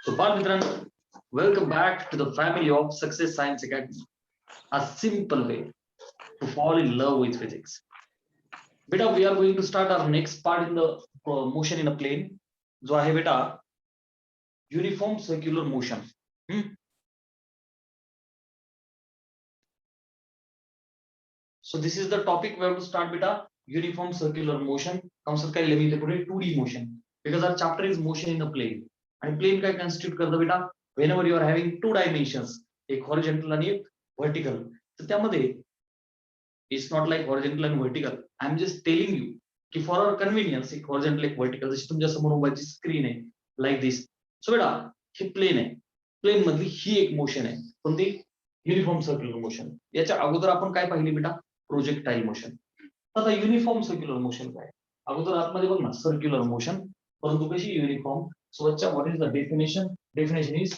So, Mitrano, welcome back to the family of Success Science Academy. A simple way to fall in love with physics. Beta, we are going to start our next part in the motion in a plane. जो आहे बेटा uniform circular motion. So this is the topic we have to start beta. Uniform circular motion. Concept काय लिहिलं पुढे 2D motion. Because our chapter is motion in a plane. आणि plane काय constitute करतं बेटा? Whenever you are having two dimensions, एक horizontal आणि एक vertical. तर त्यामध्ये it's not like horizontal and vertical. I'm just telling you की for our convenience एक horizontal एक vertical जशी तुमच्या समोर मोबाईलची स्क्रीन आहे like this. So बेटा ही प्लेन आहे. प्लेन मधली ही एक मोशन आहे. कोणती? Uniform circular motion. याच्या अगोदर आपण काय पाहिली बेटा? Projectile motion. आता युनिफॉर्म सर्क्युलर मोशन काय? अगोदर आतमध्ये बघ ना सर्क्युलर मोशन, परंतु कशी uniform. So what is the definition? Definition is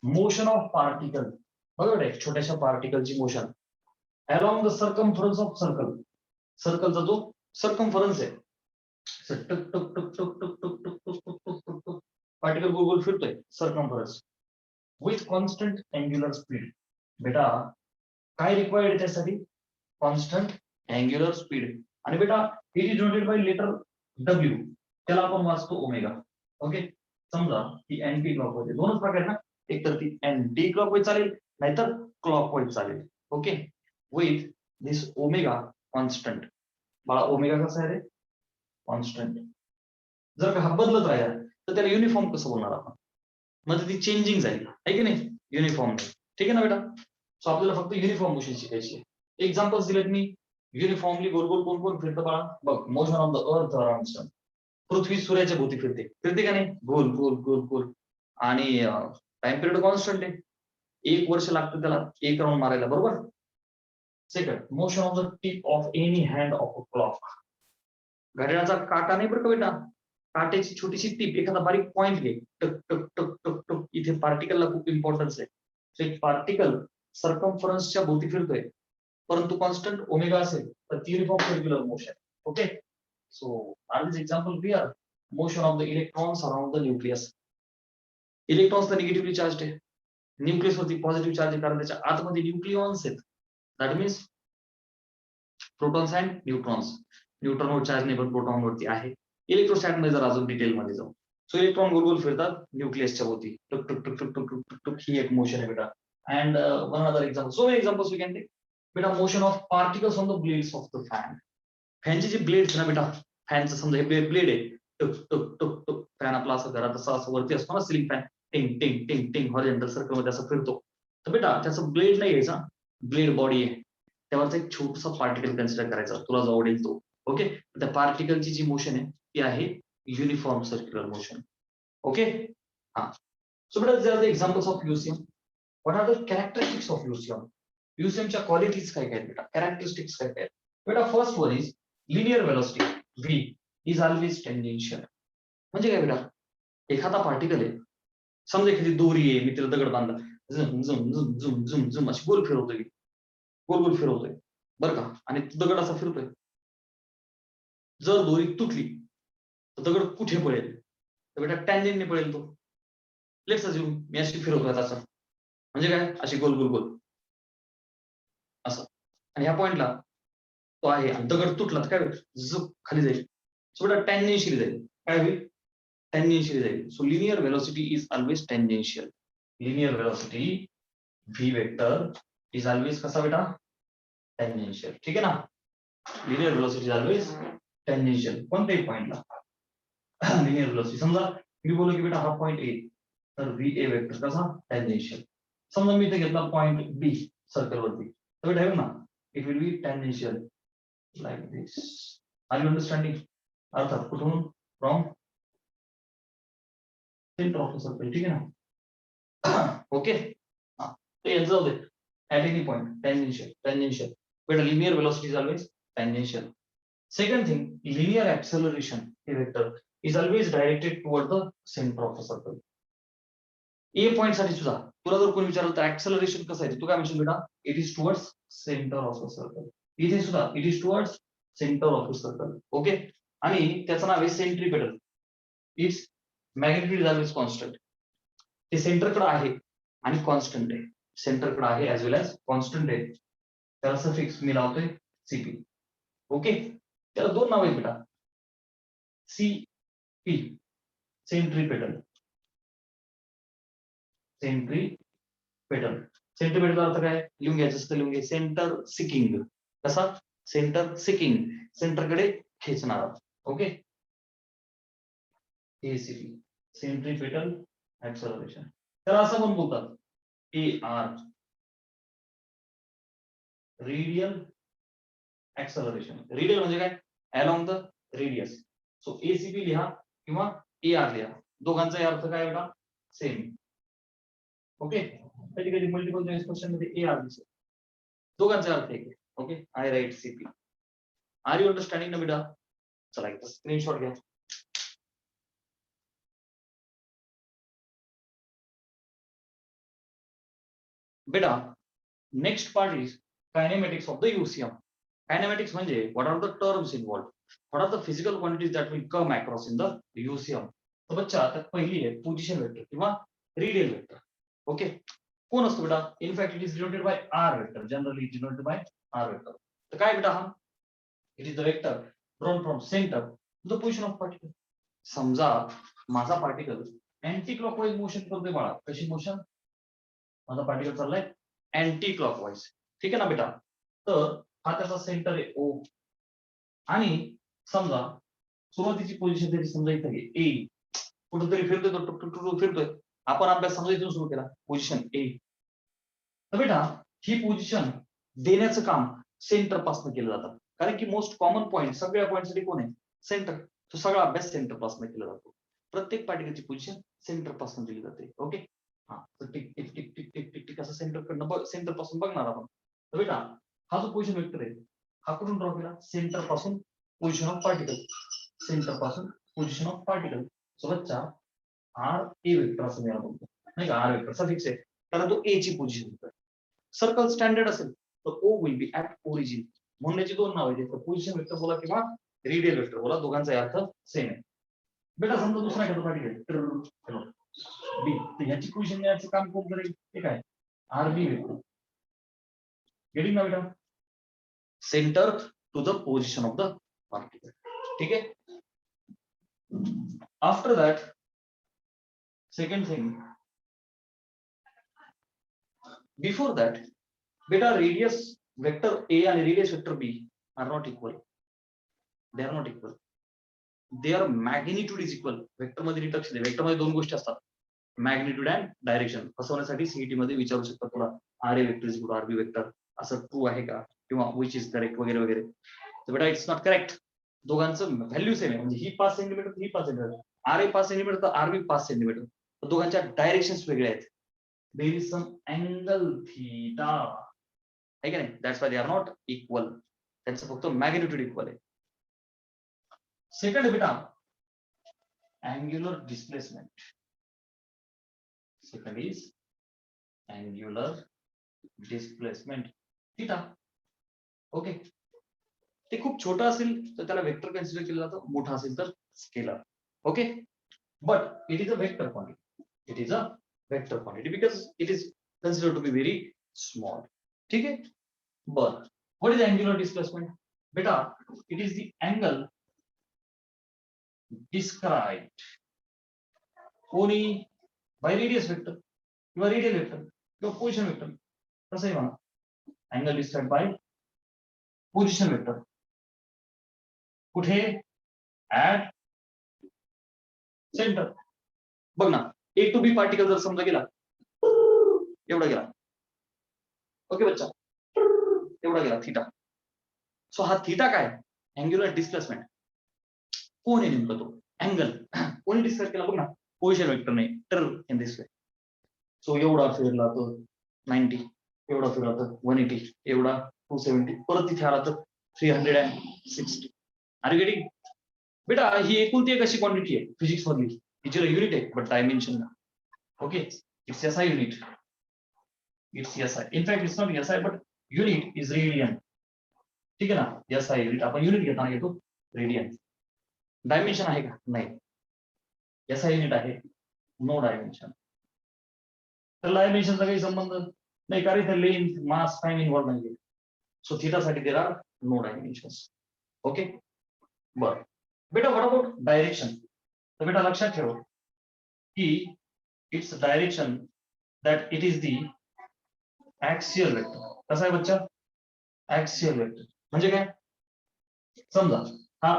motion of particle. बरोबर आहे, छोट्याशा पार्टिकलची motion along the circumference of circle. सर्कलचा जो सर्कम्फरन्स आहे, टक टक टक टक टक टक टक टक टक टक टक टक पार्टिकल गोल गोल फिरतोय circumference with constant angular speed. बेटा काय रिक्वायर्ड आहे त्यासाठी? Constant angular speed. आणि बेटा हे is denoted by letter W, त्याला आपण वाचतो ओमेगा. ओके, समजा ती अँटी क्लॉकवाईज. दोनच प्रकार ना, एक तर ती अँटी क्लॉकवाईज चालेल, नाहीतर क्लॉकवाईज चालेल. Okay, with this omega constant. बाळा ओमेगा कसा आहे रे? कॉन्स्टंट. जर का हा बदलत राहिला तर त्याला युनिफॉर्म कसं बोलणार आपण? म्हणजे ती चेंजिंग जाईल, आहे की नाही? युनिफॉर्म. ठीक आहे ना बेटा? सो आपल्याला फक्त युनिफॉर्म मोशन शिकायची आहे. एक्झाम्पल्स दिलेत मी. युनिफॉर्मली गोल गोल गोल गोल फिरतं बाळा. बघ, motion of the earth around sun. पृथ्वी सूर्याच्या भोवती फिरते. फिरते का नाही? गोल गोल गोल गोल. आणि टाइम पिरियड कॉन्स्टंट आहे. 1 वर्ष लागतं त्याला 1 राऊंड मारायला, बरोबर? Second, motion of the tip of any hand of a clock. घड्याळाचा काटा नाही बरं का बेटा, काट्याची छोटीशी टीप, एखादा बारीक पॉइंट घे, टक टक टक टक टक. इथे पार्टिकलला खूप इम्पॉर्टन्स आहे. एक पार्टिकल सर्कम्फरन्सच्या भोवती फिरतोय, परंतु कॉन्स्टंट ओमेगा असेल तर uniform circular motion. Okay, so are this example clear? Motion of the electrons around the nucleus. Electrons तर निगेटिव्हली चार्ज आहे, न्यूक्लियस वरती पॉझिटिव्ह चार्ज आहे, कारण त्याच्या आतमध्ये न्यूक्लियॉन्स आहेत. That means protons and neutrons. न्यूट्रॉनवर चार्ज नाही पण प्रोटॉनवरती आहे. इलेक्ट्रोस्टॅट मध्ये जर अजून डिटेल मध्ये जाऊ, सो इलेक्ट्रॉन गोल गोल फिरतात न्यूक्लियसच्या भोवती, टक टक टक टक टक टक टक. ही एक मोशन आहे बेटा. And one other example, so many examples we can take बेटा. Motion of particles on the blades of the fan. फॅनचे जे ब्लेड्स ना बेटा, फॅनचं समजा हे ब्लेड आहे, टक टक टक टक. फॅन आपला असं घरात असं वरती असतो ना, सिलिंग फॅन, टिंग टिंग टिंग टिंग हॉरिझॉन्टल सर्कल मध्ये असं फिरतो. तर बेटा त्याचं ब्लेड नाही घ्यायचा, ब्लेड बॉडी आहे, त्यावरचा एक छोटासा पार्टिकल कन्सिडर करायचा, तुला जो आवडेल तो. ओके, त्या पार्टिकलची जी मोशन आहे ती आहे युनिफॉर्म सर्क्युलर मोशन. ओके, हा. सो बेटा there are the examples of UCM. What are the characteristics of UCM? युसीएमच्या क्वालिटीज काय काय बेटा? कॅरेक्टरिस्टिक्स काय काय बेटा? First one is linear velocity. V is always tangential. म्हणजे काय बेटा? एखादा पार्टिकल आहे, समजा एखादी दोरी आहे, मी तिला दगड बांधला, झुम झुम झुम झुम झुम झुम अशी गोल फिरवतोय, गोल गोल फिरवतोय बरं का, आणि दगड असा फिरतोय. जर दोरी तुटली तर दगड कुठे पडेल? तर बेटा टँजेंटने पडेल तो. लेट्स अज्युम मी अशी फिरवतोय असं, म्हणजे काय, अशी गोल गोल गोल असं, आणि ह्या पॉइंटला तो आहे आणि दगड तुटला तर काय होईल? झुक खाली जाईल. सो बेटा टँजेन्शियली जाईल. काय होईल? टँजेन्शियली जाईल. So linear velocity is always tangential. Linear velocity V vector is always कसा बेटा? टँजेन्शियल. ठीक आहे ना? Linear velocity is always tangential. कोणत्याही पॉइंटला लिनियर वेलोसिटी. समजा मी बोललो की बेटा हा पॉइंट ए, तर व्ही ए वेक्टर कसा? टँजेन्शियल. समजा मी इथे घेतला पॉइंट बी सर्कल वरती, तर बेटा ना it will be tangential like this. Are you understanding? अर्थात कुठून? From centre of the circle. ठीक आहे ना? ओके, हा. तर यांचं जाऊ दे. At any point tangential. Tangential बेटा linear velocity is always tangential. Second thing, linear acceleration vector is always directed toward the center of the circle. A point साठी सुद्धा तुला जर कोणी विचारलं तर ऍक्सेलरेशन कसं आहे, तू काय म्हणशील बेटा? It is towards centre of the circle. इथे सुद्धा it is towards centre of the circle. Okay, आणि त्याचं नाव आहे centripetal. It's magnitude is always constant. हे सेंटरकडे आहे आणि कॉन्स्टंट आहे, सेंटरकडे आहे ऍज वेल एज कॉन्स्टंट आहे, त्याला सफिक्स मी लावतोय सीपी. ओके, त्याला दोन नाव आहेत बेटा, सीपी सेंट्रीपेटल, सेंट्रीपेटल. सेंट्रीपेटल अर्थ काय लिहून घ्यायचं असतं, लिहून घ्या, सेंटर सिकिंग. कसा सेंटर सिकिंग, सेंटरकडे खेचणारा. Okay, ACP centripetal acceleration. तर असं पण बोलतात AR रेडियल ऍक्सलरेशन. रेडियल म्हणजे काय along the radius. So ACP लिहा किंवा AR लिहा, दोघांचा अर्थ काय बेटा सेम. ओके, कधी कधी मल्टिपल चॉईस क्वेश्चन मध्ये AR दिसेल, दोघांचा अर्थ एक. Okay, I write CP. Are you understanding ना बेटा? चला एक स्क्रीनशॉट घ्या. बेटा next part is kinematics of the UCM. Kinematics म्हणजे what are the terms involved, what are the physical quantities that will come across in the UCM. तर बच्चा त्यात पहिली आहे पोझिशन वेक्टर किंवा रेडियल वेक्टर. ओके, कोण असतो बेटा? In fact it is denoted by R vector, generally denoted by R vector. तर काय बेटा हा? It is the vector drawn from centre to the position of particle. समजा माझा पार्टिकल अँटी क्लॉकवाईज मोशन करतोय बाळा. कशी मोशन? माझा पार्टिकल चाललाय अँटी क्लॉकवाईज. ठीक आहे ना बेटा? तर हा त्याचा सेंटर आहे O, आणि समजा सुरुवातीची पोझिशन त्याची समजा इथे आहे A, कुठेतरी फिरतोय तो टुक फिरतोय. आपण अभ्यास समजा इथून सुरू केला, पोझिशन A. तर बेटा ही पोझिशन देण्याचं काम सेंटर पासून केलं जातं, कारण की मोस्ट कॉमन पॉईंट सगळ्या पॉईंटसाठी कोण आहे? सेंटर. तो सगळा अभ्यास सेंटर पासून केला जातो. प्रत्येक पार्टिकलची पोझिशन सेंटर पासून दिली जाते. ओके, हा, तर tick tick tick tick tick tick tick असं सेंटर पासून बघणार आपण. तर बेटा हा जो पोझिशन वेक्टर आहे हा कुठून ड्रॉ केला? सेंटर पासून पोझिशन ऑफ पार्टिकल, सेंटर पासून पोझिशन ऑफ पार्टिकल. सो बच्चा आर ए वेक्टर असं मी बोलतो, नाही का? आर वेक्टर सफिक्स आहे कारण तो ए ची पोझिशन आहे. सर्कल स्टँडर्ड असेल तर O will be at origin. म्हणण्याची दोन नाव आहेत, पोझिशन वेक्टर बोला किंवा रेडियल वेक्टर बोला, दोघांचा अर्थ सेम आहे. बेटा समजा दुसरा एखादा पार्टिकल बी, तर ह्याची पोझिशन द्यायचं काम कोण करेल? ते काय? RB vector. गेटिंग ना बेटा? Centre to the position of the particle. ठीक आहे. After that second thing, before that बेटा रेडियस वेक्टर A आणि radius vector B are not equal. They are not equal. Their magnitude is equal. Vector मध्ये लक्ष दे, vector मध्ये दोन गोष्टी असतात, मॅग्निट्यूड अँड डायरेक्शन. फसवण्यासाठी सीईटी मध्ये विचारू शकतात तुला, R A vector is equal R B vector, असं ट्रू आहे का, किंवा विच इज करेक्ट वगैरे वगैरे. तर बेटा इट्स नॉट करेक्ट. दोघांचं व्हॅल्यू सेम आहे, म्हणजे ही 5 सेंटीमीटर, ही 5 सेंटीमीटर, आर ए 5 सेंटीमीटर तर आरबी 5 सेंटीमीटर, तर दोघांच्या डायरेक्शन्स वेगळ्या आहेत. There is some angle theta, आहे का नाही? That's why they are not equal. त्यांचं फक्त मॅग्निट्यूड इक्वल आहे. सेकंड बेटा angular displacement. Second is angular displacement theta. Okay, ते खूप छोटा असेल तर त्याला वेक्टर कन्सिडर केलं जातं, मोठा असेल तर scalar. Okay, but it is a vector quantity. It is a vector quantity because it is considered to be very small. ठीक आहे. But what is angular displacement? बेटा it is the angle described only by radius vector किंवा radial vector किंवा position vector. कसंही म्हणा, angle describe by position vector. कुठे? At centre. बघ ना, A टू B पार्टिकल जर समजा गेला एवढा गेला, ओके बच्चा, एवढा गेला थीटा. सो हा थीटा काय? Angular displacement. कोण आहे नेमकं तो अँगल? कोणी डिस्क्राइब केला? बघ ना, पोझिशन वेक्टर नाही तर इन दिस वे. सो एवढा फिरला तर 90, एवढा फिरला तर 180, एवढा 270, परत तिथे आला तर 360. Are getting? बेटा ही एकुलती एक अशी क्वांटिटी आहे फिजिक्स मधली, हिची युनिट आहे but dimension. Okay, it's SI unit. It's SI. In fact it's not SI but unit is radian. ठीक आहे ना? SI युनिट आपण युनिट घेताना घेतो रेडियन. डायमेन्शन आहे का? नाही. SI युनिट आहे, नो डायमेन्शन. त्याला डायमेन्शनचा काही संबंध नाही, कारण इथे लेंथ मास टाइम इन्व्हॉल्व नाही. सो थीटासाठी there are no dimensions. Okay बर बेटा, व्हॉट अबाउट डायरेक्शन? तर बेटा लक्षात ठेव की its direction that it is the axial vector. कसा आहे बच्चा? ऍक्सियल वेक्टर म्हणजे काय? समजा हा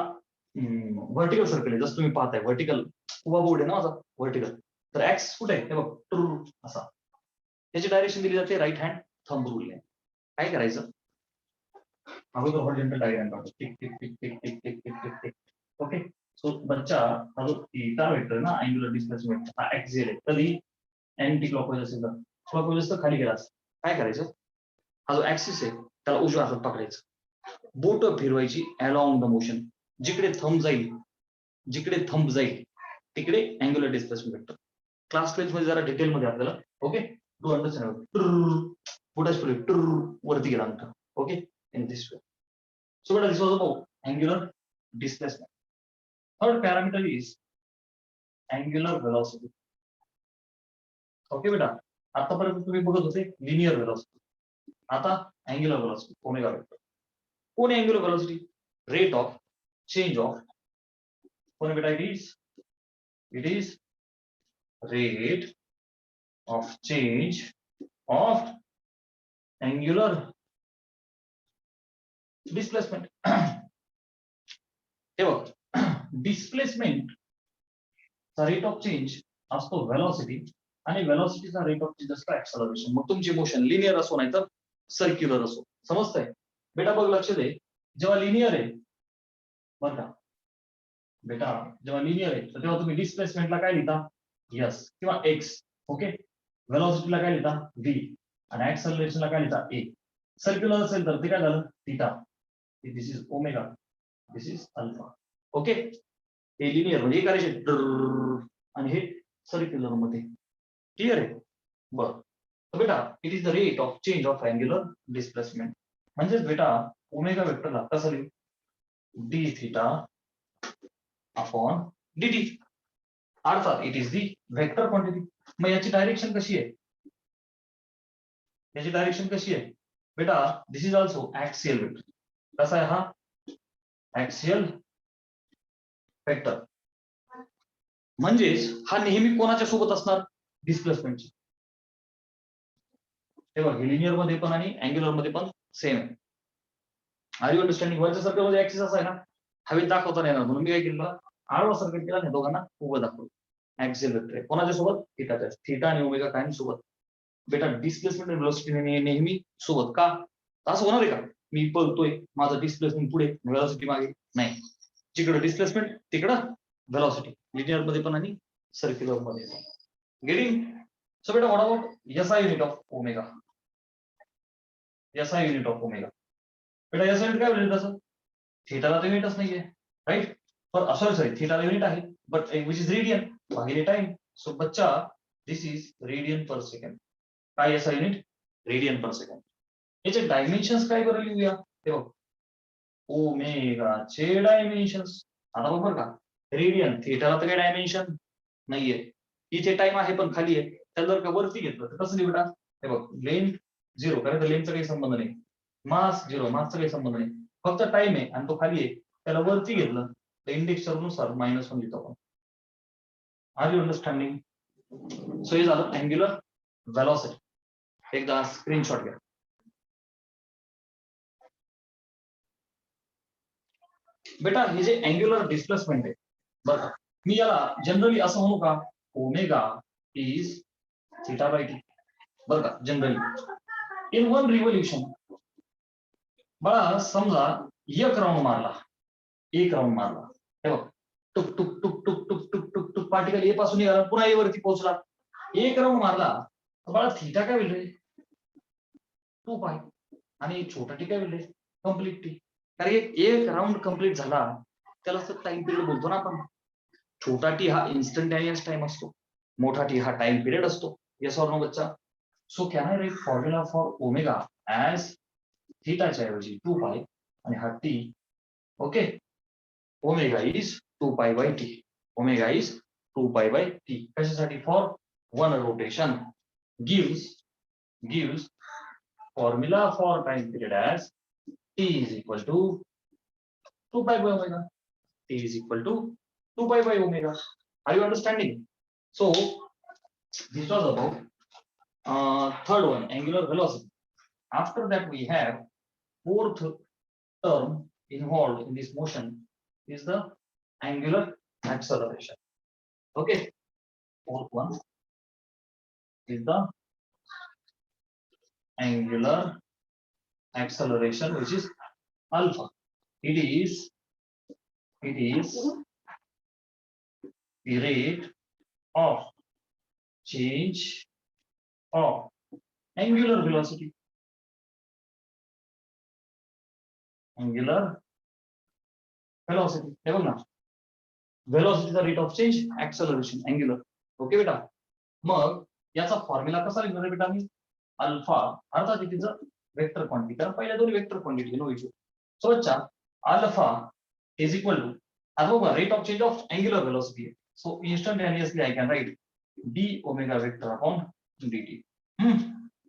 व्हर्टिकल सर्कल आहे, जसं तुम्ही पाहताय व्हर्टिकल उभा बोर्ड आहे ना माझा व्हर्टिकल, तर ऍक्स कुठे आहे? हे बघ ट्रू असा. त्याची डायरेक्शन दिली जाते राईट हँड थंब रूलने. काय करायचं? अगोदर हॉरिझॉन्टल डायग्राम काढतो. Tick tick tick tick tick tick tick tick tick. Okay so बच्चा हा जो थीटा वेक्टर ना, अँग्युलर डिस्प्लेसमेंट हा ऍक्सियल आहे. कधी अँटी क्लॉकवाईज असेल तर, क्लॉकवाईज तर खाली गेला. काय करायचं? हा जो ऍक्सिस आहे त्याला उजव्या हातात पकडायचं, बोट फिरवायची अलॉंग द मोशन. जिकडे थंब जाईल तिकडे अँग्युलर डिस्प्लेसमेंट वेक्टर. क्लास 12 मध्ये जरा डिटेल मध्ये आपल्याला ओके टू अंडरस्टँड. बोटाच वरती गेला नंतर. Okay in this way. So बेटा दिस वाज about angular displacement. Third parameter is angular velocity. Okay बेटा, आतापर्यंत तुम्ही बघत होते लिनियर वेलोसिटी, आता अँग्युलर वेलोसिटी ओमेगा वेक्टर. कोण आहे angular velocity? Rate of change of कोण बेटा? It is rate of change of angular displacement. हे बघ, डिस्प्लेसमेंट चा रेट ऑफ चेंज असतो वेलोसिटी, आणि वेलोसिटीचा रेट ऑफ चेंज असतो ऍक्सलरेशन. मग तुमची मोशन लिनियर असो नाही तर सर्क्युलर असो. समजतंय बेटा? बघ लक्ष दे, जेव्हा लिनियर आहे बरं का बेटा, जेव्हा लिनियर आहे तर तेव्हा तुम्ही डिस्प्लेसमेंटला काय लिहिता? यस किंवा एक्स. ओके वेलोसिटीला काय लिहिता? व्ही. आणि ऍक्सलरेशनला काय लिहिता? ए. सर्क्युलर असेल तर ते काय झालं? Theta. This is omega, this is alpha. Okay हे लिनियर म्हणजे एक करायचे आणि हे सर्क्युलर मध्ये. क्लिअर आहे? बरं बेटा, it is the rate of change of angular displacement. म्हणजेच बेटा ओमेगा वेक्टरला कसं लिहू? D theta upon dt. अर्थात it is the vector quantity. मग याची डायरेक्शन कशी आहे? याची डायरेक्शन कशी आहे बेटा? दिस इज ऑल्सो ऍक्सियल वेक्टर. कसा आहे हा? Axial vector. म्हणजेच हा नेहमी कोणाच्या सोबत असणार? डिस्प्लेसमेंटची. हे बघ, लिनियर मध्ये पण आणि अँग्युलर मध्ये पण सेम आहे. Are you understanding? वरच्या सर्कल मध्ये ऍक्सिस असा आहे ना, हवेत दाखवता नाही येणार म्हणून मी काय केलं, आडवा सर्कल केला नाही, दोघांना उभं दाखवलं. ऍक्सियल वेक्टर आहे कोणाच्या सोबत? थीटाच्या. थीटा आणि ओमेगा कायम सोबत. बेटा डिस्प्लेसमेंट आणि वेलोसिटी नेहमी सोबत. का? असं होणार आहे का मी पळतोय, माझं डिस्प्लेसमेंट पुढे वेलोसिटी मागे? नाही. जिकडे डिस्प्लेसमेंट तिकडं वेलोसिटी. लिनियर मध्ये पण आणि सर्क्युलर मध्ये. गेटिंग? सो बेटा what about SI unit of omega? SI unit of omega बेटा एसआय युनिट काय होईल त्याचं? थीटाला तर युनिटच नाहीये राईट, पण सॉरी थीटाला युनिट आहे बट विच इज रेडियन भागिले टाइम. सो बच्चा this is radian per second. काय SI unit? Radian per second. याचे डायमेन्शन्स काय बरं लिहूया? ते बघ, ओमेगाचे डायमेन्शन्स. आता बरोबर का? रेडियन, थीटाला तर काही डायमेन्शन नाहीये, इथे टाइम आहे पण खाली आहे. त्याला जर का वरती घेतलं तर कसं लिहूया? हे बघ, लेंथ 0 कारण तर लेंथचा काही संबंध नाही, मास 0 मासचा काही संबंध नाही, फक्त टाइम आहे आणि तो खाली आहे. त्याला वरती घेतलं तर इंडेक्स नुसार -1 लिहितो आपण. R you understanding? सो हे झालं अँग्युलर वेलोसिटी. एकदा स्क्रीनशॉट घ्या. बेटा हे जे अँग्युलर डिस्प्लेसमेंट आहे बरं, मी याला जनरली असं म्हणू का? Omega is theta by T. बरं का? Generally in one revolution. बघा समजा एक राऊंड मारला, हे बघ, टुक टुक टुक टुक टुक टुक टुक टुक पार्टिकल ए पासून निघाला, पुन्हा ए वरती पोहोचला. एक राऊंड मारला तर बाळा थीटा काय होईल रे? 2 पाय. आणि छोटा टी काय होईल रे? Complete T. कारण एक राऊंड कम्प्लीट झाला त्याला टाइम पिरियड बोलतो ना आपण. छोटा टी हा इन्स्टंटेनियस टाइम असतो, मोठा टी हा टाइम पिरियड असतो. येस ऑर नो बच्चा? So can I write formula for omega as थीटाच्या ऐवजी 2 पाय आणि हा T. Okay omega is 2 pi by T. Omega is 2 pi by T. कशासाठी? For 1 rotation. gives formula for time period as t is equal to 2 pi by omega. T is equal to 2 pi by omega. Are you understanding? So this was about third one, angular velocity. After that, we have fourth term involved in this motion is the angular acceleration. Okay, fourth one is the angular acceleration, which is alpha. It is the rate of change of angular velocity. Angular velocity. हे बघ ना, velocity the rate of change, acceleration, angular. Okay बेटा. मग याचा formula कसा लिहिणार बेटा मी? Alpha अर्थात तिचं वेक्टर क्वांटिटी, कारण पहिल्या दोन vector quantity no issue. So अच्छा alpha is equal to alpha rate of change of angular velocity. So instantaneously I can write d omega vector upon dt.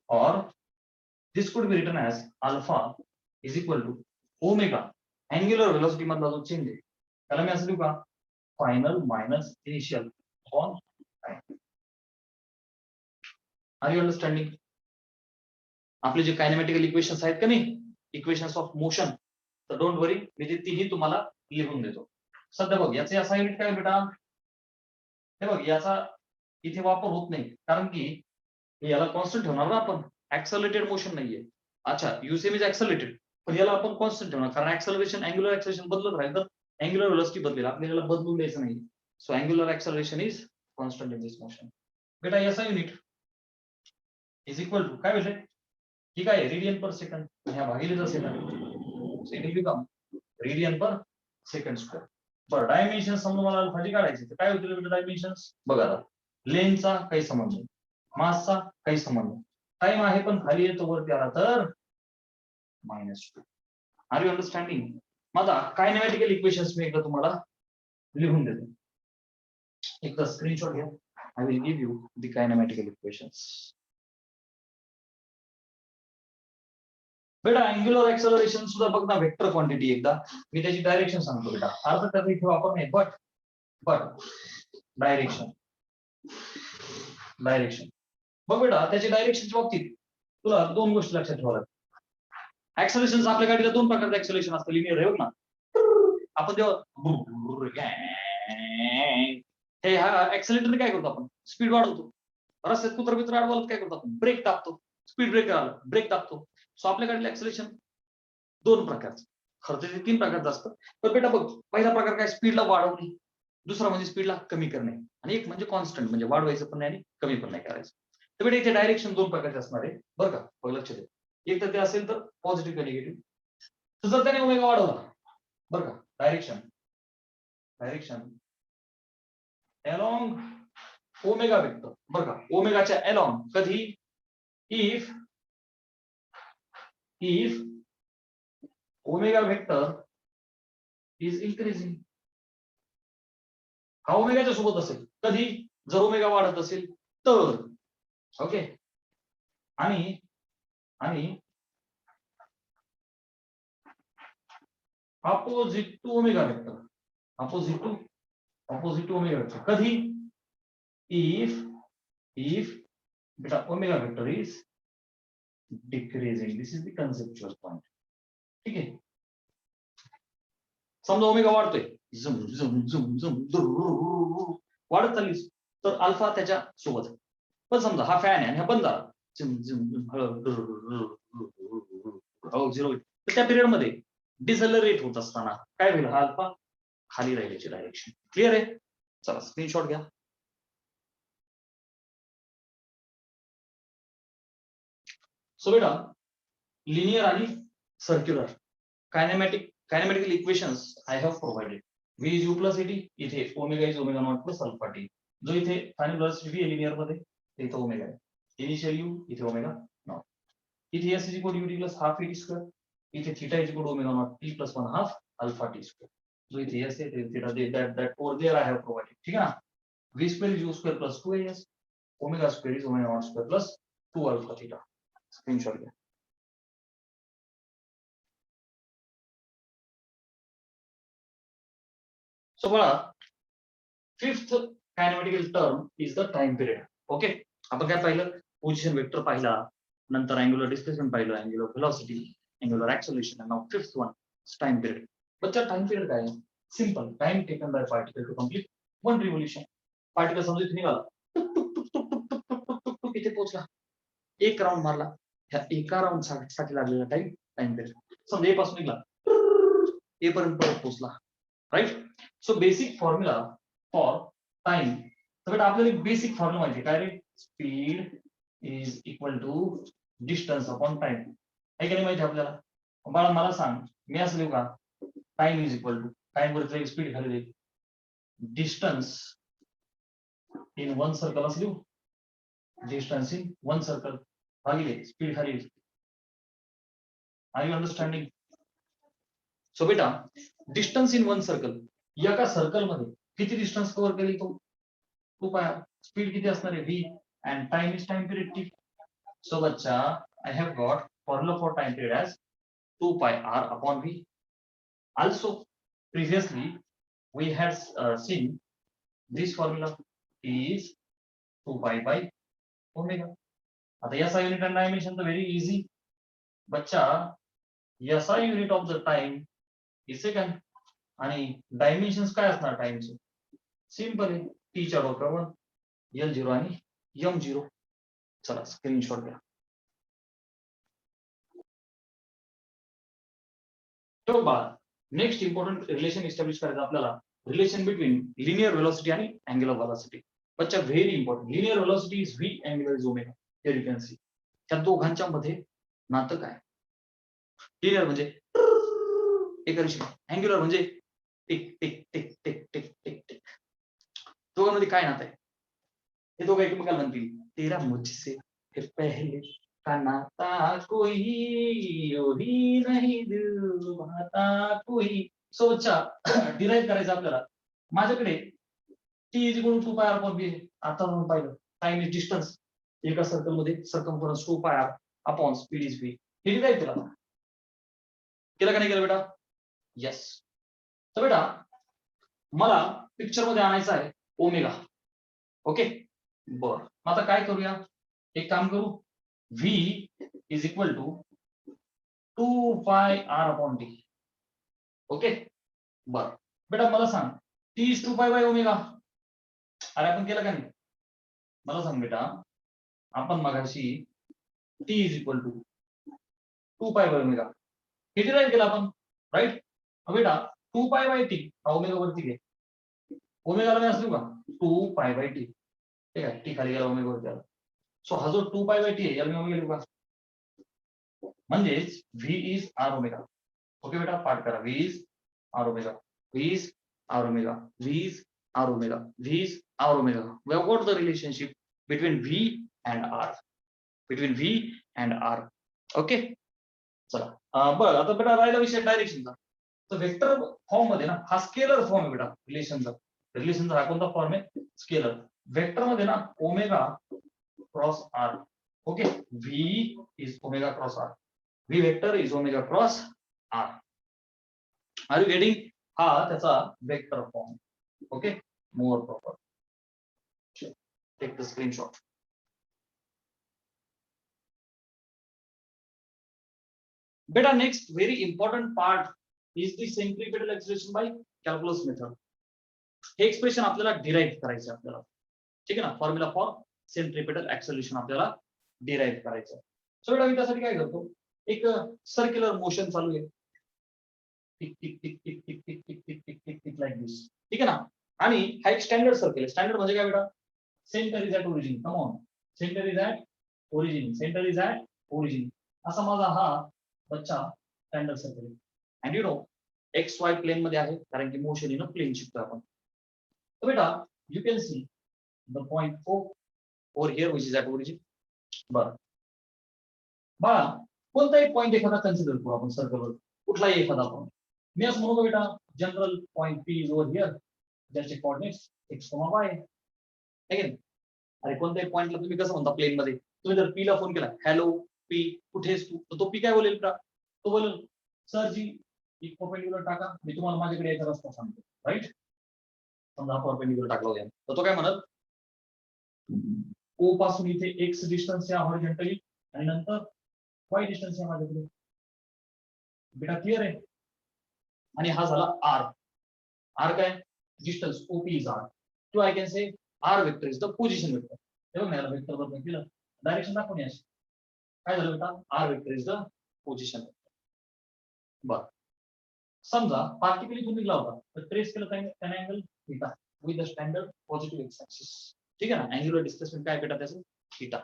Or this could be written as alpha is equal to omega angular velocity मधला जो change आहे त्याला मी असं लिहू का? Final minus initial upon time. Are you understanding? आपले जे kinematical equations आहेत का नाही, इक्वेशन्स ऑफ मोशन, तर डोंट वरी, मी ते तिन्ही तुम्हाला लिहून देतो. सध्या बघ याचे असा युनिट काय बेटा, हे बघ याचा इथे वापर होत नाही कारण की याला कॉन्स्टंट ठेवणार ना आपण, ऍक्सलरेटेड मोशन नाहीये. अच्छा, युसेम इज ऍक्सलरेटेड, पण याला आपण कॉन्स्टंट ठेवणार कारण ऍक्सलरेशन अँग्युलर ऍक्सलरेशन बदलत राहील तर अँग्युलर व्हेलॉसिटी बदलेल, आपल्याला बदलून द्यायचं नाही. So angular acceleration is constant in this motion. बेटा याचा युनिट इज इक्वल टू काय भेटले, ठीक आहे, रेडियन पर सेकंड. ह्या भागिले सेकंड, सेकंड का रेडियन पर सेकंड स्क्वेअर. बरं, डायमेन्शन समजा मला अल्फाची काढायची तर काय होतील बेटा डायमेन्शन्स? बघा आता, लेनचा काही संबंध नाही, मासचा काही संबंध नाही, टाइम आहे पण खाली येतो वरती आला तर -2. Are you understanding? माझा कायनेमॅटिकल इक्वेशन्स मी एकदा तुम्हाला लिहून देतो, एकदा स्क्रीनशॉट घ्या. I will give you the kinematical equations. बेटा अँग्युलर ऍक्सलरेशन सुद्धा बघ ना, वेक्टर क्वांटिटी. एकदा मी त्याची डायरेक्शन सांगतो बेटा, अर्थ त्याचा इथे वापर नाही, बट डायरेक्शन बघ बेटा, त्याच्या डायरेक्शनच्या बाबतीत तुला दोन गोष्टी लक्षात ठेवाव्या लागतात. ऍक्सलरेशन आपल्या गाडीला दोन प्रकारचं ऍक्सलरेशन असतं, लिनियर आहे ना. आपण जेव्हा हे हा ऍक्सलेटर काय करतो, आपण स्पीड वाढवतो. रस्त्यात कुत्र मित्र अडवलं काय करतो, आपण ब्रेक दाबतो, स्पीड ब्रेक दाबतो. सो आपल्या गाडीला ऍक्सलेशन दोन प्रकारचं, खरं तर तीन प्रकारचं असतं. तर बेटा बघ, पहिला प्रकार काय, स्पीडला वाढवणे, दुसरा म्हणजे स्पीडला कमी करणे, आणि एक म्हणजे कॉन्स्टंट, म्हणजे वाढवायचं पण नाही आणि कमी पण नाही करायचं. तर बेटा इथे डायरेक्शन दोन प्रकारचे असणार आहे बरं का, बघ लक्ष दे. एक तर ते असेल तर पॉझिटिव्ह किंवा निगेटिव्ह. तर जर त्याने ओमेगा वाढवला बरं का, डायरेक्शन along ओमेगा वेक्टर बरं का, ओमेगाच्या along कधी, if omega vector is increasing. हा ओमेगाच्या सोबत असेल कधी, जर ओमेगा वाढत असेल तर. ओके, आणि opposite to omega vector, opposite to omega vector कधी, if बेटा omega vector is decreasing. This is the conceptual point. ठीक आहे, समजा ओमेगा वाढतोय, झुम झुम झुम झुम वाढत चाललीस तर अल्फा त्याच्या सोबत. पण समजा हा फॅन आहे आणि हा बंद झाला, झिरो, तर त्या पिरियड मध्ये डिसेलरेट होत असताना काय होईल, हा अल्फा खाली राहिल्याची डायरेक्शन. क्लिअर आहे? चला स्क्रीनशॉट घ्या. सो बेटा लिनियर आणि circular kinematical equations I have provided. v is u plus at, इथे omega is omega naught plus alpha T. जो इथे फायनल वेलोसिटी आहे लिनियर मध्ये, इथे ओमेगा आहे, इनिशियल यू इथे ओमेगा नॉट, इथे s is equal to ut plus half at square, इथे theta is equal to omega naught t plus 1/2 alpha T square. जो इथे s आहे ते theta, that over there I have provided. ठीक आहे ना. v square is u square plus 2as, omega square is omega naught square plus 2 alpha theta. Screenshot घ्या. So बघा, fifth kinematical term is the time period. Okay, आपण काय पाहिलं, position vector पाहिला, नंतर अँग्युलर डिस्प्लेसमेंट पाहिलं, angular velocity, angular acceleration, and now fifth one time period. बच्चा time period काय आहे? Simple, time taken by particle to complete one revolution. Particle समजा इथे निघाला, टुक टुक टुक टुक टुक टुक टुक टुक टुक टुक इथे पोहोचला, एक राऊंड मारला, ह्या एका राऊंड साठी लागलेला टाइम पिरियड. समजा ए पासून निघाला, ए पर्यंत परत पोहोचला, right. So basic formula for time, तर बेटा आपल्याला एक बेसिक फॉर्म्युला माहिती काय रे? Speed is equal to distance upon time. आहे की नाही माहिती आपल्याला? बाळा मला सांग, मी असं लिहू का? Time is equal to, time वरचं स्पीड खाली देईल, डिस्टन्स इन वन सर्कल असं लिहू, डिस्टन्स इन वन सर्कल भागिले स्पीड खाली येईल. Are you understanding? सो बेटा डिस्टन्स इन वन सर्कल, एका सर्कल मध्ये किती डिस्टन्स कव्हर केली तो? 2 पाय. स्पीड किती असणार आहे? v, and time is time period t. So बच्चा, I have got formula for time period as 2 pi r upon v. Also, previously we had seen this formula is 2 pi by omega. आता SI unit and dimension तर very easy. बच्चा, SI unit of the time is second आणि dimensions काय असणार टाइमचे? Simple आहे, t च्या डोक्यावर L0 आणि M0. चला स्क्रीनशॉट घ्या. तो बाळा, नेक्स्ट इम्पॉर्टंट रिलेशन इस्टॅब्लिश करायचं आपल्याला, रिलेशन बिटवीन लिनियर व्हेलॉसिटी आणि अँग्युलर व्हेलॉसिटी. बच्चा very important, linear velocity is v, angular is omega. Here you can see, त्या दोघांच्या मध्ये नातं काय? लिनियर म्हणजे एका दिशेने, अँग्युलर म्हणजे tick tick tick tick tick tick tick. दोघांमध्ये काय नातं आहे? हे दोघं एकमेकाला म्हणतील, तेरा मुझसे फिर पहले का नाता कोई और ही नहीं दिल भाता कोई. सो बच्चा डिराईव्ह करायचं आपल्याला, माझ्याकडे t इज इक्वल टू 2 पाय r अपॉन v. आता आपण पाहिलं टाइम इज डिस्टन्स, एका सर्कल मध्ये सर्कमफरन्स 2 पाय r upon speed is v. हे डिराईव्ह केला का नाही केलं बेटा? येस. तर बेटा मला पिक्चर मध्ये आणायचं आहे ओमेगा. ओके, बर, आता काय करूया, एक काम करू, v इज इक्वल टू 2 पाय r अपॉन t. ओके, बर बेटा मला सांग, t is 2 pi by omega. अरे आपण केलं का नाही? मला सांग बेटा, आपण मगाशी t is equal to 2 pi by omega हे डिराईव्ह केलं आपण, राईट. बेटा 2 पाय बाय t हा ओमेगा वरती घे, ओमेगाला मी असलो का 2 पाय बाय t. ठीक आहे, टी खाली गेला, ओमेगा वरती आला. सो हा जो 2 पाय बाय टी आहे याला मी ओमेगा लिहू का? म्हणजेच v is r omega. Okay बेटा, पाठ करा, v is r omega, v is r omega, v is r omega, v is r omega. We have got the relationship between v and r, between v and r. Okay, चला बरं, आता बेटा राहिला विषय डायरेक्शनचा. तर वेक्टर फॉर्म मध्ये ना हा स्केलर फॉर्म आहे बेटा रिलेशनचा. रिलेशनचा हा कोणता फॉर्म आहे? स्केलर. वेक्टर मध्ये ना omega cross r. Okay, v is omega cross r, v vector is omega cross r. Are you getting? हा त्याचा vector form. Okay, more proper. Take the screenshot. बेटा next very important part is the centripetal acceleration by calculus method. हे expression आपल्याला derive करायचं आपल्याला, ठीक आहे ना. फॉर्म्युला फॉर सेंट्रीपेटल एक्सेलरेशन आपल्याला डिराईव्ह करायचं. सो बेटा मी त्यासाठी काय करतो, एक सर्क्युलर मोशन चालू आहे, tick tick tick tick tick tick tick tick tick tick tick like this, ठीक आहे ना. आणि हा एक स्टँडर्ड सर्कल आहे. स्टँडर्ड म्हणजे काय बेटा? Centre is at origin. Come on, centre is at origin, centre is at origin. असा माझा हा बच्चा स्टँडर्ड सर्कल आहे. And you know x y plane मध्ये आहे, कारण की मोशन इन प्लेन शिकतो आपण. तर बेटा you can see the point over here which is at origin. बरं बाळा, कोणता एक पॉइंट एखादा कन्सिडर करू आपण सर्कलवर, कुठलाही एखादा पॉइंट. मी असं म्हणतो बेटा general point P is over here, ज्याचे कोऑर्डिनेट्स x, y आहे. अरे कोणत्याही पॉईंटला तुम्ही कसं म्हणता प्लेन मध्ये, तुम्ही जर पीला फोन केला, हॅलो पी कुठेस तू, तर तो पी काय बोलेल का, तो बोलेल सर जी एक परपेंडिक्युलर टाका, मी तुम्हाला माझ्याकडे यायचा रस्ता सांगतो, राईट. समजा परपेंडिक्युलर टाकला होता तर तो काय म्हणत, ओ पासून इथे एक्स डिस्टन्स या हॉरिझॉन्टली आणि नंतर वाय डिस्टन्स या माझ्याकडे. बेटा क्लिअर आहे. आणि हा झाला आर. आर काय distance OP is r, to I can say r vector is the position vector. हे बघ याला वेक्टर बद्दल केलं, डायरेक्शन दाखवणे अशी. काय झालं बेटा, r vector is the position vector. बर समजा पार्टिकल इथून निघला होता तर ट्रेस केलं त्याने angle theta with the standard positive x axis. ठीक आहे ना, अँग्युलर डिस्प्लेसमेंट काय बेटा त्याचं थीटा.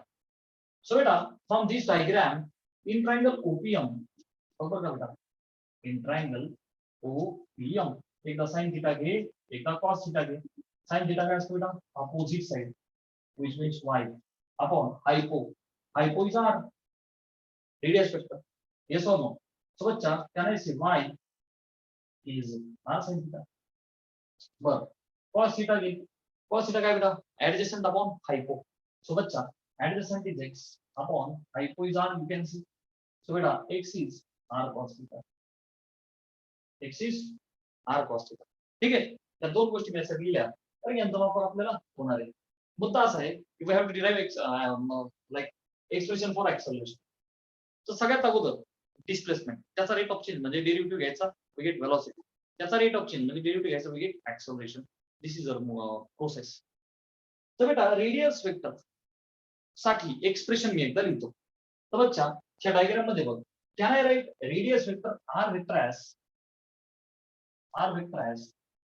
सो बेटा from this diagram in triangle OPM, बरोबर का बेटा, इन ट्रायंगल ओपीएम एकदा साइन थीटा घे एकदा कॉस थीटा घे. साइन थीटा काय असतो बेटा, opposite side which means y upon hypo. Hypo is r radius vector, yes or no. So बच्चा can I say y is r sin theta. बर cos theta घे, cos theta काय बेटा adjacent upon hypo. So बच्चा adjacent is x upon hypo is r, you can see. So बेटा x is r cos theta, x is r cos theta. ठीक आहे, त्या दोन गोष्टी मी असं लिहिल्या तर यांचा वापर आपल्याला होणार आहे. मुद्दा असा आहे की we have to derive like expression for acceleration. तर सगळ्यात अगोदर डिस्प्लेसमेंट, त्याचा रेट ऑफ चेंज म्हणजे डेरिव्हेटिव्ह घ्यायचा, वी गेट व्हेलॉसिटी. त्याचा रेट ऑफ चेंज म्हणजे डेरिव्हेटिव्ह घ्यायचा, we get acceleration. This is a process. तर बेटा रेडियस वेक्टर साठी एक्सप्रेशन मी एकदा लिहितो. तर बच्चा ह्या डायग्राम मध्ये बघ, can I write radius vector r vector as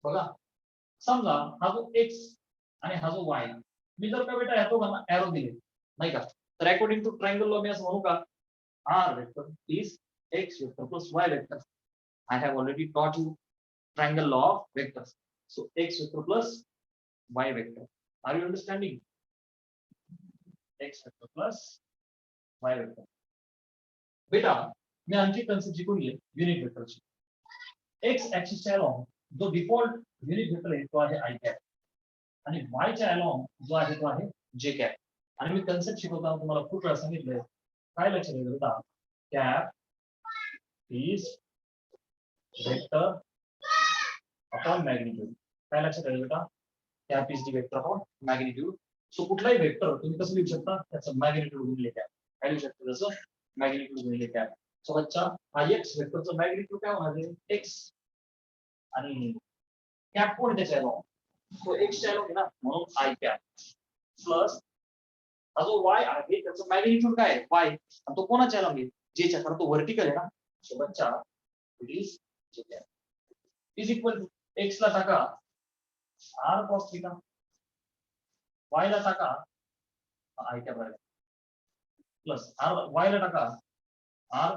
बघा, समजा हा जो एक्स आणि हा जो वाय, मी जर का बेटा ह्या दोघांना एरो दिले नाही का, तर अकॉर्डिंग टू ट्रायंगल लॉ मी असं म्हणू का, R vector is X vector plus Y vector. I have already taught you triangle law of vectors. So X vector plus Y vector. Are you understanding? X vector plus Y vector. बेटा मी आणखी concept शिकून घे unit वेक्टरची. X ऍक्सिसच्या along जो default unit vector आहे तो आहे आय कॅप आणि वायच्या अलॉंग जो आहे तो आहे जे कॅप. आणि मी कन्सेप्ट शिकवताना तुम्हाला खूप वेळा सांगितलंय, काय लक्षात ठेवायचं बेटा, cap is vector upon magnitude. काय लक्षात ठेवायचं बेटा, cap is the vector upon magnitude. So कुठलाही वेक्टर तुम्ही कसं लिहू शकता, त्याचं मॅग्निट्यूड गुणिले कॅप. काय लिहू शकता त्याचं मॅग्निट्यूड गुणिले कॅप. सो बच्चा हा एक्स वेक्टरचं मॅग्निट्यूड काय होणार आहे, एक्स, आणि कॅप कोण त्याच्या अलॉंग, तो एक्स च्या अलॉंग आहे ना, म्हणून आय कॅप प्लस हा जो वाय आहे त्याचं मॅग्निट्यूड काय आहे वाय, आणि तो कोणाच्या अलॉंग आहे जेच्या, कारण तो व्हर्टिकल आहे ना. सो बच्चा it is j cap is equal to x ला टाका आर कॉस थीटा, वाय ला टाका i cap plus r, y ला टाका r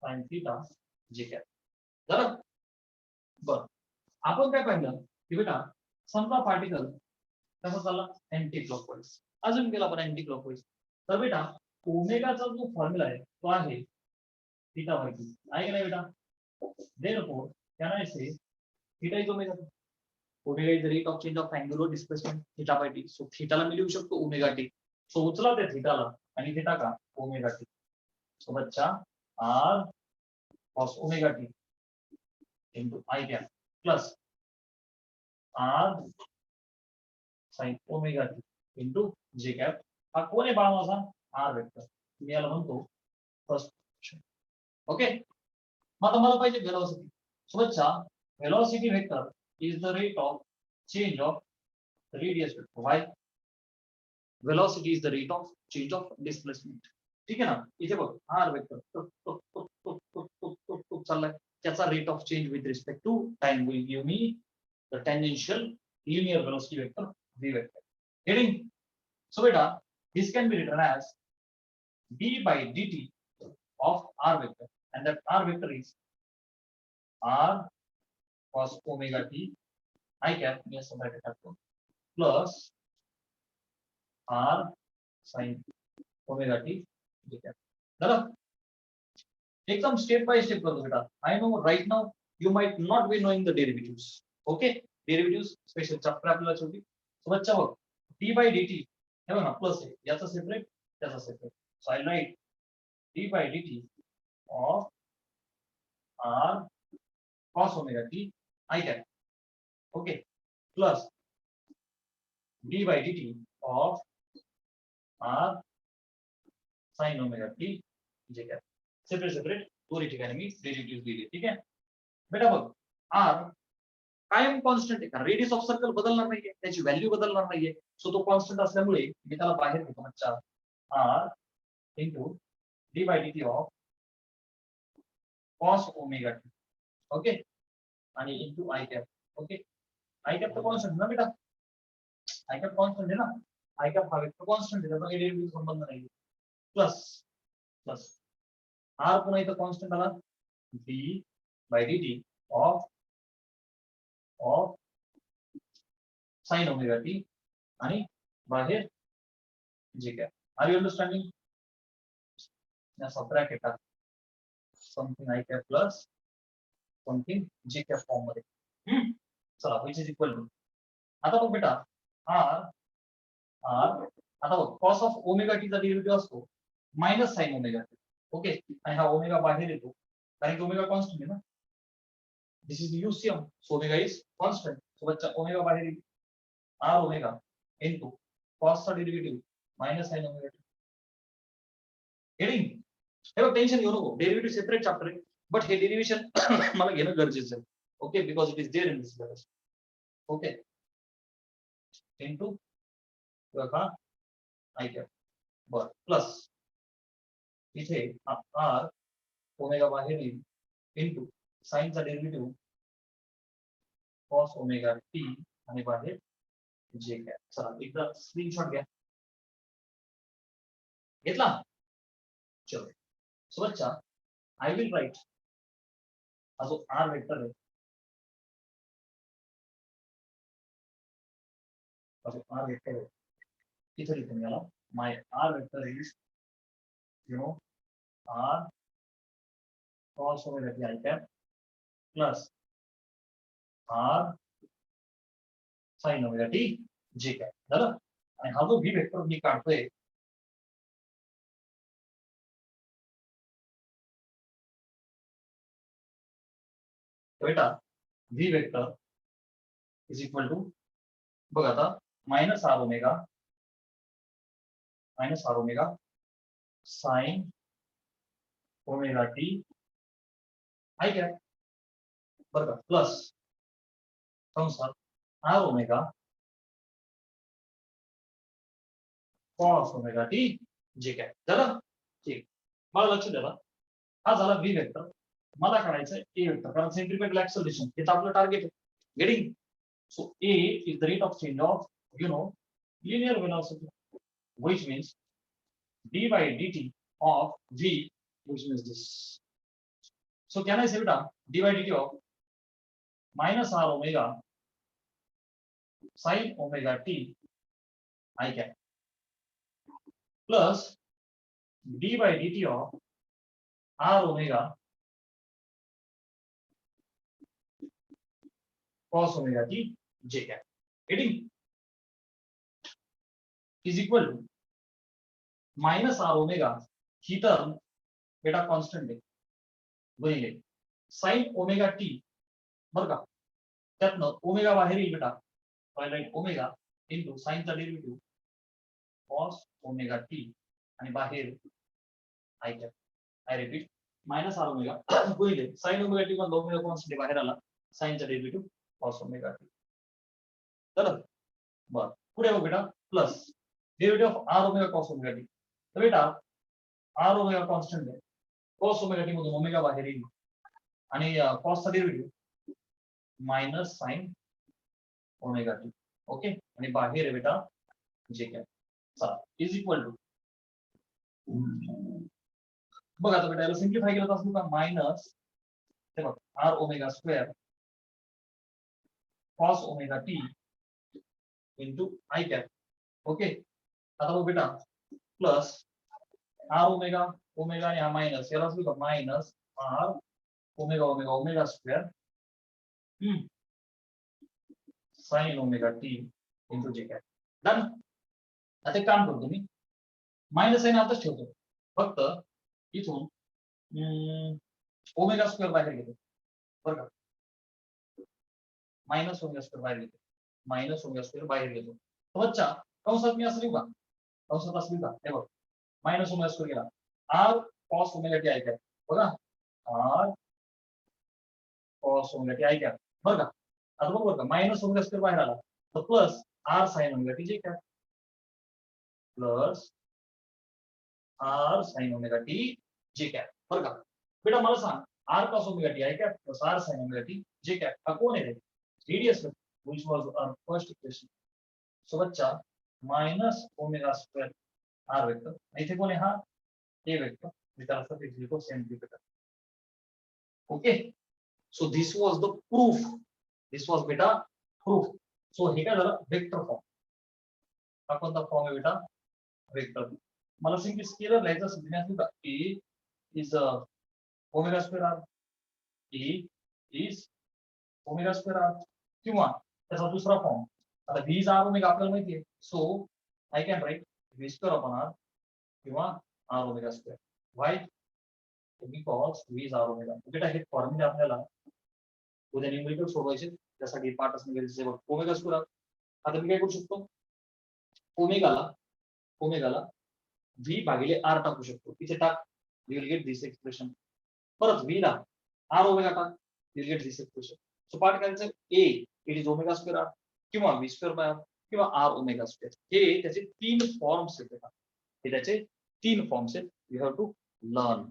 sine theta j cap. झालं. बर आपण काय पाहिलं की बेटा समजा पार्टिकल कसा चालला अँटी क्लॉकवाईज, अजून गेला आपण अँटी क्लॉकवाईज. तर बेटा ओमेगाचा जो फॉर्म्युला आहे तो आहे थीटा बाय टू, आहे की नाही बेटा. Therefore can I say theta is omega T. Omega is the rate of change of angular displacement theta by T. So थीटाला मी लिहू शकतो ओमेगा टी. सो उचला त्या थीटाला आणि इथे टाका ओमेगा टी. सो बच्चा r cos omega t into I cap plus R sin omega t into J cap. हा कोण आहे बाळा माझा, R वेक्टर. मी याला म्हणतो फर्स्ट फंक्शन. ओके, मग आता मला पाहिजे वेलोसिटी. सो बच्चा velocity vector is the rate of change of radius vector. Why, velocity is the rate of change of displacement. ठीक आहे ना, इथे बघ आर वेक्टर चाललाय, त्याचा rate of change with respect to time will give me the tangential linear velocity vector v vector. Getting? So बेटा this can be written as d by dt of r vector, and that r vector is r cos omega t I cap मी असं bracket टाकतो plus r sin omega t j cap. झालं. एकदम step by step करतो बेटा. I know right now you might not be knowing the derivatives. Okay, derivatives special chapter आपल्याला शेवटी. So बच्चा बघ डी बाय डी टी हे बघा प्लस आहे याचा सेपरेट त्याचा separate so I write d by D T of r cos omega T I cap okay plus d by D T of r sine omega T j cap separate separate दोन्ही ठिकाणी मी derivative दिले ठीक आहे बेटा बघ R कायम constant आहे कारण रेडियस ऑफ सर्कल बदलणार नाहीये त्याची व्हॅल्यू बदलणार नाहीये सो तो कॉन्स्टंट असल्यामुळे मी त्याला बाहेर घेतो म्हणजे R into D by D T of cos omega T okay आणि into I cap okay I cap तर कॉन्स्टंट ना बेटा आय कॅप कॉन्स्टंट आहे ना आय कॅप हा वेक्टर कॉन्स्टंट आहे त्याचा काही डेरिव्हेटिव्ह संबंध नाही प्लस प्लस आर पुन्हा इथं कॉन्स्टंट आला d by D T of sine omega t आणि बाहेर जे काय आर यू अंडरस्टँडिंग याचा ब्रॅकेट टाक something i cap plus something j cap form मध्ये चला व्हिच इज इक्वल टू आता बघ बेटा आर आर आता बघ कॉस ऑफ ओमेगा टी चा डेरिव्हेटिव्ह असतो minus sign omega T okay आणि हा ओमेगा बाहेर येतो कारण की ओमेगा कॉन्स्टंट आहे ना this is UCM so omega is constant so बच्चा ओमेगा बाहेर येईल r ओमेगा into cos चा derivative minus sin omega getting हे बघ टेन्शन घेऊ नको डेरिव्हेटिव्ह सेपरेट चॅप्टर आहे बट हे डेरिव्हेशन मला घेणं गरजेचं आहे okay because it is there in this syllabus okay into बघा आय कॅप बर प्लस इथे r ओमेगा बाहेर येईल into साइन चा डेरिव्हेटिव्ह cos ओमेगा टी आणि बाहेर जे कॅप चला एकदा स्क्रीनशॉट घ्या घेतला चलो सो बच्चा आय विल राइट हा जो आर वेक्टर आहे आर वेक्टर आहे तिथे लिहून घ्या my R vector is you know R cos omega T I cap plus R sine omega T जे काय झालं आणि हा जो व्ही वेक्टर मी काढतोय बेटा v vector is equal to बघ आता minus r omega sine omega T I cap बरं का प्लस कंसात r omega cos omega T जे काय झालं ठीक मला लक्ष द्या हा झाला व्ही वेक्टर मला काढायचं ए वेक्टर कारण सेंट्रिपेटल ऍक्सलरेशन हे तर आपलं टार्गेट आहे getting so A is the rate of change of you know linear velocity which means d by dt of v which means this so can I say beta d by dt of minus r omega sin omega t I can plus d by dt of r omega cos omega t j cap getting is equal to minus r omega he term बेटा constant आहे गुणिले sin omega T बरं का त्यातनं omega बाहेर येईल बेटा right omega into sin चा डेरिव्हेटिव्ह cos ओमेगा टी आणि बाहेर i cap I repeat minus r omega गुणिले sin ओमेगा टी मधला ओमेगा कॉन्स्टंट बाहेर आला sin चा डेरिव्हेटिव्ह cos ओमेगा टी चला बरं पुढे बघ बेटा plus derivative of r omega cos omega T तर बेटा r ओमेगा कॉन्स्टंट आहे cos ओमेगा टी मधून ओमेगा बाहेर येईल आणि cos चा derivative minus sin omega T okay आणि बाहेर आहे बेटा जे काय चला इज इक्वल टू बघा आता बेटा याला सिंप्लिफाय केलं तर असं का मायनस हे बघ r omega square cos omega t into I cap okay आता बघ बेटा प्लस आर ओमेगा ओमेगा आणि हा मायनस याला असू का minus r omega omega omega square sine omega t into j cap done आता एक काम करतो मी मायनस आहे ना आताच ठेवतो फक्त इथून ओमेगा स्क्वेअर बाहेर घेतो बरं का मायनस ओमेगा स्क्वेअर बाहेर घेतो मायनस ओमेगा स्क्वेअर बाहेर घेतो बच्चा कंसात मी असं लिहू का कंसात असं लिहू का हे बघ मायनस ओमेगा स्क्वेअर गेला R cos omega T I cap बघा R cos omega T I cap बरं का आता बघ बरं का मायनस ओमेगा स्क्वेअर बाहेर आला तर plus R sine omega T j cap plus R sine omega T j cap बरं का बेटा मला सांग r cos omega T I cap plus R sine omega T j cap हा कोण आहे radius which was our first equation so बच्चा minus omega square r vector इथे कोण आहे हा a वेक्टर मी त्याला सफिक्स लिहितो centripetal okay so this was the proof this was beta proof so हे काय झालं वेक्टर फॉर्म हा कोणता फॉर्म आहे बेटा वेक्टर मला सिंपली स्केलर लिहायचं असेल मी असं का a is omega square r a is omega square r किंवा त्याचा दुसरा फॉर्म आता v इज r ओमेगा आपल्याला माहिती आहे so I can write v square upon r किंवा r omega square why because v is r omega बेटा हे फॉर्म्युला आपल्याला उद्या न्यूमेरिकल सोडवायचे त्यासाठी पार्ट असणे गरजेचे आहे ओमेगा स्क्वेअर आता मी काय करू शकतो ओमेगाला v भागिले r टाकू शकतो इथे टाक you will get this expression परत v ला r ओमेगा टाक you will get this expression so part करायचं a it is omega square r किंवा v स्क्वेअर बाय r किंवा r ओमेगा स्क्वेअर हे त्याचे तीन फॉर्म्स आहेत हे त्याचे तीन फॉर्म्स आहेत यू हॅव टू लर्न